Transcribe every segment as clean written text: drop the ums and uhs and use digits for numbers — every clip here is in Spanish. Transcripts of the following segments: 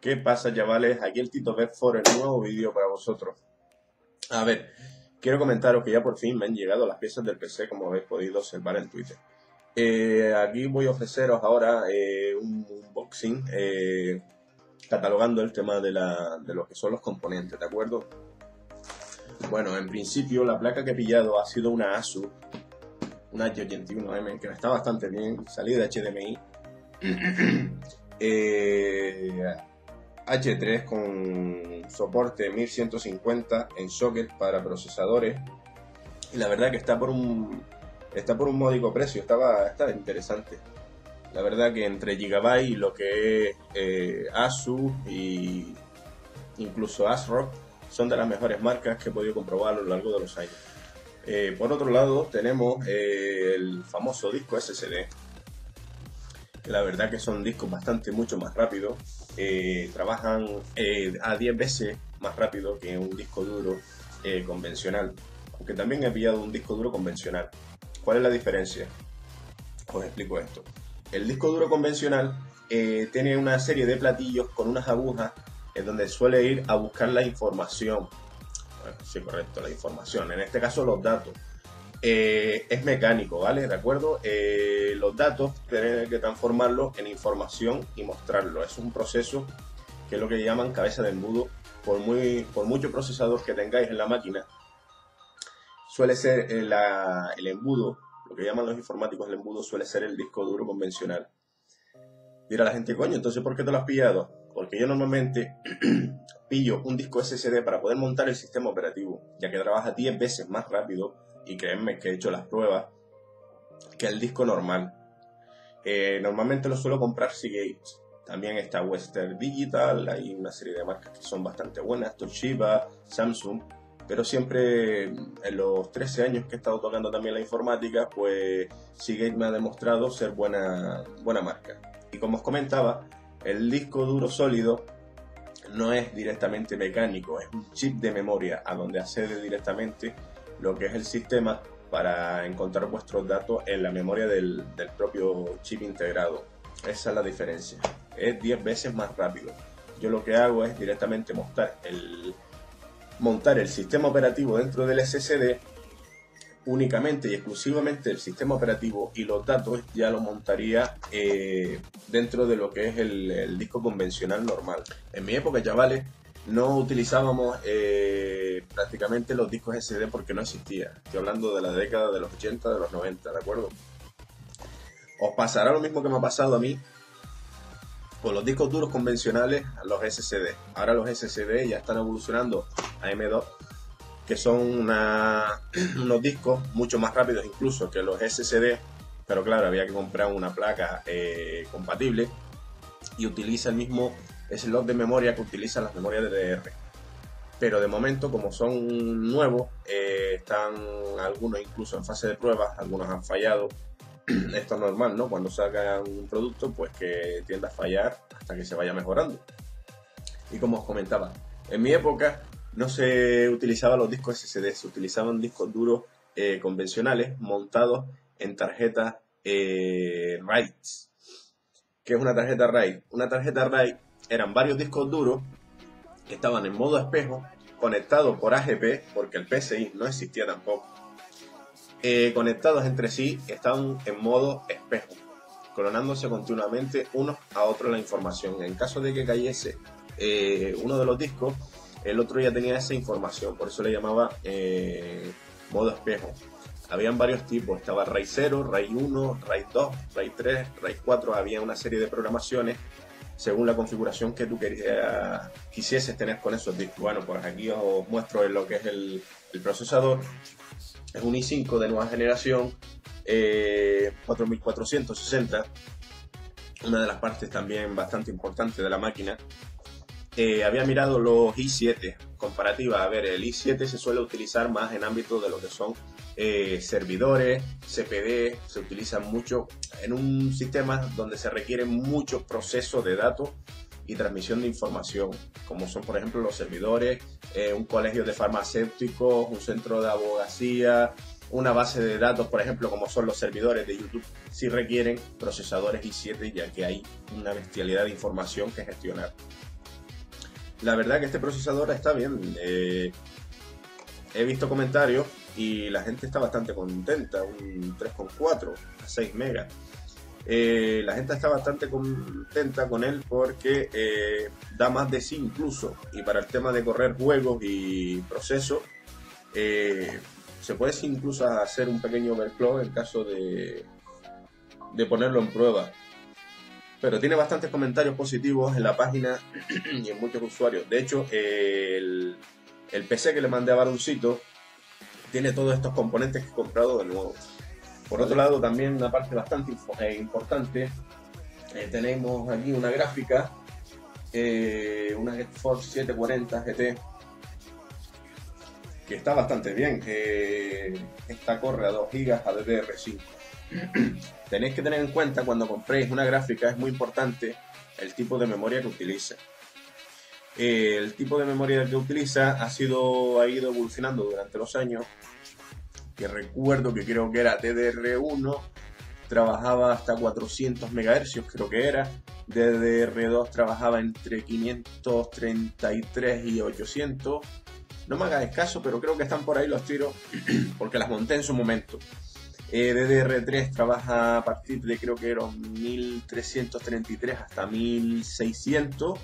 ¿Qué pasa, chavales? Aquí el Tito Bedford, el nuevo vídeo para vosotros. A ver, quiero comentaros que ya por fin me han llegado las piezas del PC, como habéis podido observar en Twitter. Aquí voy a ofreceros ahora un unboxing catalogando el tema de lo que son los componentes, ¿de acuerdo? Bueno, en principio la placa que he pillado ha sido una Asus, una H81M, que está bastante bien, salida de HDMI. H3 con soporte 1150 en socket para procesadores, y la verdad que está por un módico precio, estaba interesante. La verdad que entre Gigabyte y lo que es Asus y incluso ASRock son de las mejores marcas que he podido comprobar a lo largo de los años. Por otro lado tenemos el famoso disco SSD, que la verdad que son discos mucho más rápidos, trabajan a 10 veces más rápido que un disco duro convencional, aunque también he pillado un disco duro convencional. ¿Cuál es la diferencia? Os explico esto. El disco duro convencional tiene una serie de platillos con unas agujas en donde suele ir a buscar la información. Bueno, sí, correcto, la información, en este caso los datos. Es mecánico, ¿vale? ¿De acuerdo? Los datos tienen que transformarlos en información y mostrarlo. Es un proceso que es lo que llaman cabeza de embudo. Por mucho procesador que tengáis en la máquina, suele ser el embudo, lo que llaman los informáticos el embudo, suele ser el disco duro convencional. Dirá la gente, coño, entonces ¿por qué te lo has pillado? Porque yo normalmente pillo un disco SSD para poder montar el sistema operativo, ya que trabaja 10 veces más rápido, y créanme que he hecho las pruebas, que el disco normal. Normalmente lo suelo comprar Seagate. También está Western Digital, hay una serie de marcas que son bastante buenas, Toshiba, Samsung, pero siempre en los 13 años que he estado tocando también la informática, pues Seagate me ha demostrado ser buena marca. Y como os comentaba, el disco duro sólido no es directamente mecánico, es un chip de memoria a donde accede directamente lo que es el sistema para encontrar vuestros datos en la memoria del propio chip integrado. Esa es la diferencia, es 10 veces más rápido. Yo lo que hago es directamente montar el sistema operativo dentro del SSD, únicamente y exclusivamente el sistema operativo, y los datos ya lo montaría dentro de lo que es el disco convencional normal. En mi época, chavales, no utilizábamos prácticamente los discos SD porque no existía. Estoy hablando de la década de los 80, de los 90, ¿de acuerdo? Os pasará lo mismo que me ha pasado a mí con los discos duros convencionales a los SSD. Ahora los SSD ya están evolucionando a M.2, que son unos discos mucho más rápidos incluso que los SSD, pero claro, había que comprar una placa compatible y utiliza el mismo slot de memoria que utilizan las memorias DDR. Pero de momento, como son nuevos, están algunos incluso en fase de pruebas, algunos han fallado. Esto es normal, ¿no? Cuando sacan un producto, pues que tiende a fallar hasta que se vaya mejorando. Y como os comentaba, en mi época no se utilizaban los discos SSD, se utilizaban discos duros convencionales montados en tarjetas RAID. ¿Qué es una tarjeta RAID? Una tarjeta RAID eran varios discos duros que estaban en modo espejo, conectados por AGP, porque el PCI no existía tampoco. Conectados entre sí, estaban en modo espejo, clonándose continuamente unos a otros la información. En caso de que cayese uno de los discos, el otro ya tenía esa información, por eso le llamaba modo espejo. Habían varios tipos, estaba RAID 0, RAID 1, RAID 2, RAID 3, RAID 4, había una serie de programaciones según la configuración que tú quisieses tener con esos discos. Bueno, pues aquí os muestro lo que es el procesador. Es un i5 de nueva generación, 4460, una de las partes también bastante importante de la máquina. Había mirado los i7 comparativa. A ver, el i7 se suele utilizar más en ámbitos de lo que son servidores, CPD, se utiliza mucho en un sistema donde se requiere mucho proceso de datos y transmisión de información, como son por ejemplo los servidores, un colegio de farmacéuticos, un centro de abogacía, una base de datos, por ejemplo, como son los servidores de YouTube, sí requieren procesadores i7, ya que hay una bestialidad de información que gestionar. La verdad que este procesador está bien. He visto comentarios y la gente está bastante contenta. Un 3,4 a 6 megas. La gente está bastante contenta con él porque da más de sí incluso. Y para el tema de correr juegos y procesos, se puede incluso hacer un pequeño overclock en caso de ponerlo en prueba. Pero tiene bastantes comentarios positivos en la página y en muchos usuarios. De hecho, el PC que le mandé a Baroncito tiene todos estos componentes que he comprado de nuevo. Por otro lado, también una parte bastante importante, tenemos aquí una gráfica, una GeForce 740 GT, que está bastante bien. Esta corre a 2 GB a DDR5. Tenéis que tener en cuenta cuando compréis una gráfica, es muy importante el tipo de memoria que utiliza. El tipo de memoria que utiliza ha ido evolucionando durante los años. Que recuerdo que creo que era DDR1, trabajaba hasta 400 MHz, creo que era. DDR2 trabajaba entre 533 y 800. No me hagáis caso, pero creo que están por ahí los tiros, porque las monté en su momento. DDR3 trabaja a partir de creo que eran 1333 hasta 1600.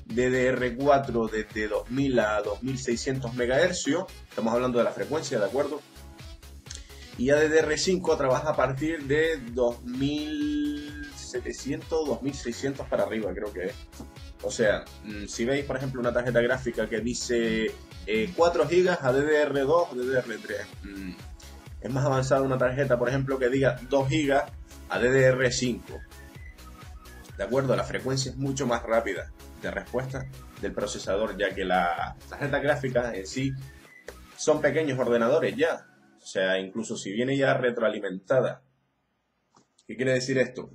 DDR4 desde 2000 a 2600 MHz. Estamos hablando de la frecuencia, ¿de acuerdo? Y DDR5 trabaja a partir de 2700, 2600 para arriba, creo que es. O sea, si veis, por ejemplo, una tarjeta gráfica que dice 4 GB a DDR2, DDR3. Es más avanzada una tarjeta, por ejemplo, que diga 2 GB a DDR5. ¿De acuerdo? La frecuencia es mucho más rápida de respuesta del procesador, ya que las tarjetas gráficas en sí son pequeños ordenadores ya. O sea, incluso si viene ya retroalimentada. ¿Qué quiere decir esto?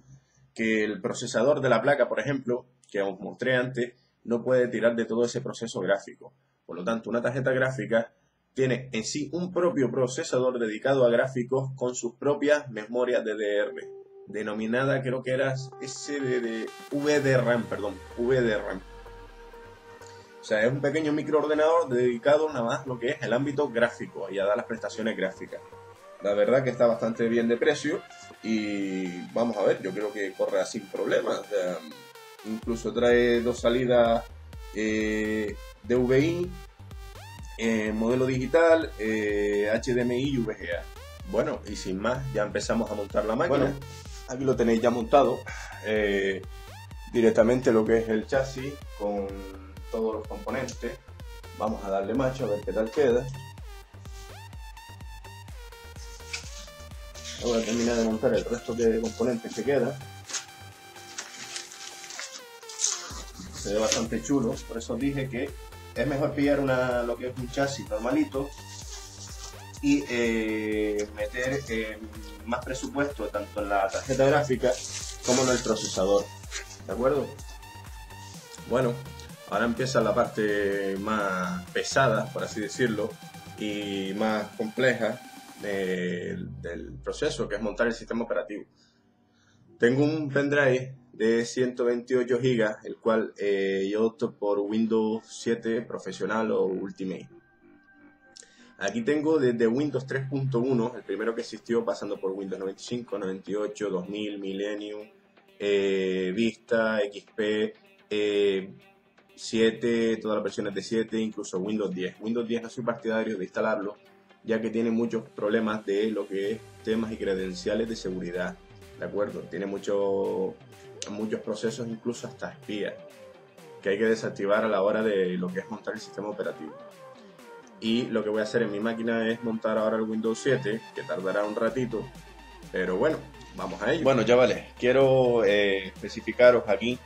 Que el procesador de la placa, por ejemplo, que os mostré antes, no puede tirar de todo ese proceso gráfico. Por lo tanto, una tarjeta gráfica tiene en sí un propio procesador dedicado a gráficos con sus propias memorias DDR, denominada creo que era VDRAM. O sea, es un pequeño microordenador dedicado nada más a lo que es el ámbito gráfico y a dar las prestaciones gráficas. La verdad que está bastante bien de precio y vamos a ver, yo creo que corre sin problemas. O sea, incluso trae 2 salidas DVI, modelo digital, HDMI y VGA. Bueno, y sin más, ya empezamos a montar la máquina. Bueno, aquí lo tenéis ya montado. Directamente lo que es el chasis con todos los componentes. Vamos a darle macho a ver qué tal queda. Voy a terminar de montar el resto de componentes que quedan. Se ve bastante chulo, por eso dije que es mejor pillar lo que es un chasis normalito y meter más presupuesto tanto en la tarjeta gráfica como en el procesador. ¿De acuerdo? Bueno, ahora empieza la parte más pesada, por así decirlo, y más compleja del proceso, que es montar el sistema operativo. Tengo un pendrive de 128 GB, el cual yo opto por Windows 7 Profesional o Ultimate. Aquí tengo desde Windows 3.1, el primero que existió, pasando por Windows 95, 98, 2000, Millennium, Vista, XP, 7, todas las versiones de 7, incluso Windows 10. Windows 10 no soy partidario de instalarlo, ya que tiene muchos problemas de lo que es temas y credenciales de seguridad. ¿De acuerdo? Tiene muchos procesos, incluso hasta espías, que hay que desactivar a la hora de lo que es montar el sistema operativo. Y lo que voy a hacer en mi máquina es montar ahora el Windows 7, que tardará un ratito, pero bueno, vamos a ello. Bueno, chavales, quiero especificaros aquí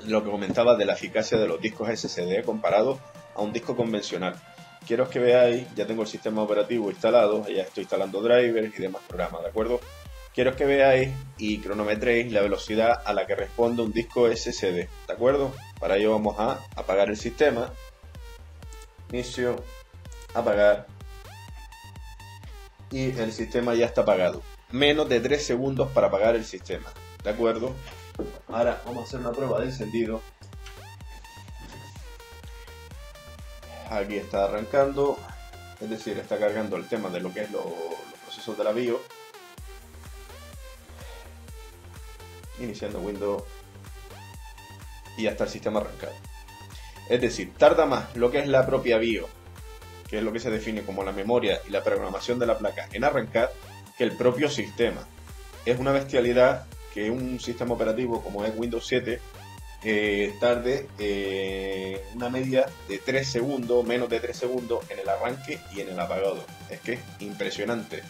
lo que comentaba de la eficacia de los discos SSD comparado a un disco convencional. Quiero que veáis, ya tengo el sistema operativo instalado, ya estoy instalando drivers y demás programas, ¿de acuerdo? Quiero que veáis y cronometréis la velocidad a la que responde un disco SSD, ¿de acuerdo? Para ello vamos a apagar el sistema. Inicio, apagar. Y el sistema ya está apagado. Menos de 3 segundos para apagar el sistema, ¿de acuerdo? Ahora vamos a hacer una prueba de encendido. Aquí está arrancando, es decir, está cargando el tema de lo que es los procesos de la BIOS. Iniciando Windows y ya está el sistema arrancado. Es decir, tarda más lo que es la propia BIOS, que es lo que se define como la memoria y la programación de la placa, en arrancar, que el propio sistema. Es una bestialidad que un sistema operativo como es Windows 7 tarde una media de 3 segundos, menos de 3 segundos en el arranque y en el apagado. Es que es impresionante.